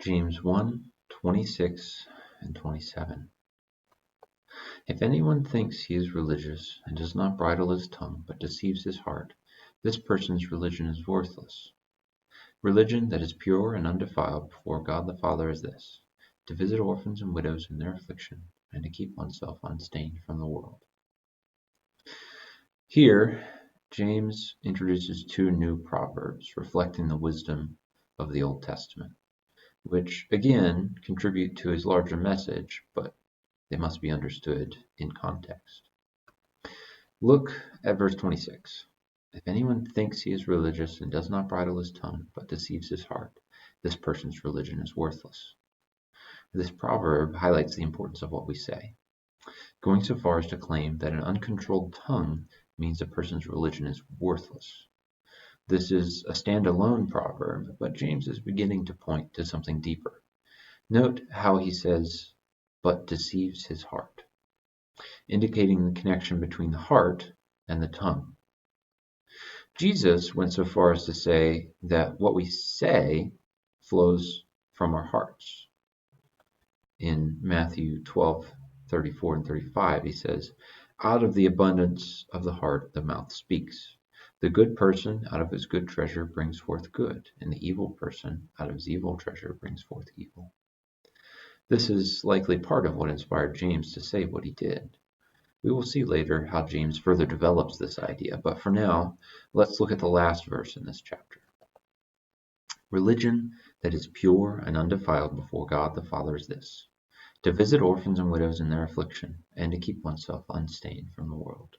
James 1:26 and 27. If anyone thinks he is religious and does not bridle his tongue but deceives his heart, this person's religion is worthless. Religion that is pure and undefiled before God the Father is this: to visit orphans and widows in their affliction, and to keep oneself unstained from the world. Here, James introduces two new proverbs reflecting the wisdom of the Old Testament, which again contribute to his larger message, but they must be understood in context. Look at verse 26. If anyone thinks he is religious and does not bridle his tongue, but deceives his heart, this person's religion is worthless. This proverb highlights the importance of what we say, going so far as to claim that an uncontrolled tongue means a person's religion is worthless. This is a standalone proverb, but James is beginning to point to something deeper. Note how he says, but deceives his heart, indicating the connection between the heart and the tongue. Jesus went so far as to say that what we say flows from our hearts. In Matthew 12:34 and 35, he says, out of the abundance of the heart, the mouth speaks. The good person out of his good treasure brings forth good, and the evil person out of his evil treasure brings forth evil. This is likely part of what inspired James to say what he did. We will see later how James further develops this idea, but for now, let's look at the last verse in this chapter. Religion that is pure and undefiled before God the Father is this: to visit orphans and widows in their affliction, and to keep oneself unstained from the world.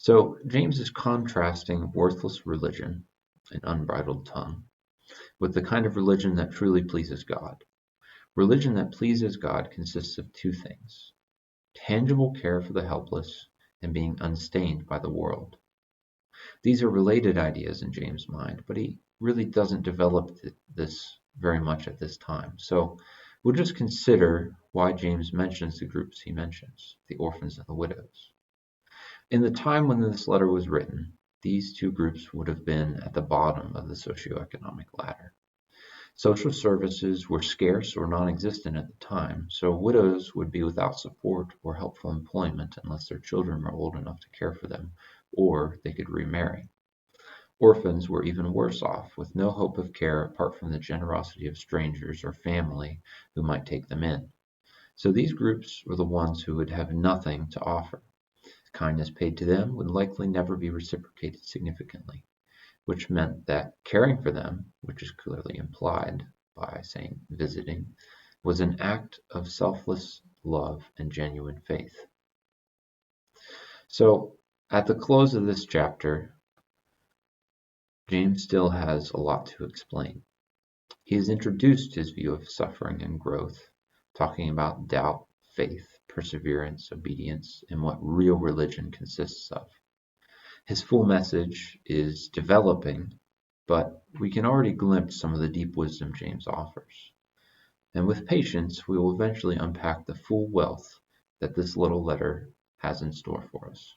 So James is contrasting worthless religion, an unbridled tongue, with the kind of religion that truly pleases God. Religion that pleases God consists of two things: tangible care for the helpless and being unstained by the world. These are related ideas in James' mind, but he really doesn't develop this very much at this time. So we'll just consider why James mentions the groups he mentions, the orphans and the widows. In the time when this letter was written, these two groups would have been at the bottom of the socioeconomic ladder. Social services were scarce or non-existent at the time, so widows would be without support or helpful employment unless their children were old enough to care for them, or they could remarry. Orphans were even worse off, with no hope of care apart from the generosity of strangers or family who might take them in. So these groups were the ones who would have nothing to offer. Kindness paid to them would likely never be reciprocated significantly, which meant that caring for them, which is clearly implied by saying visiting, was an act of selfless love and genuine faith. So, at the close of this chapter, James still has a lot to explain. He has introduced his view of suffering and growth, talking about doubt, faith, perseverance, obedience, and what real religion consists of. His full message is developing, but we can already glimpse some of the deep wisdom James offers. And with patience, we will eventually unpack the full wealth that this little letter has in store for us.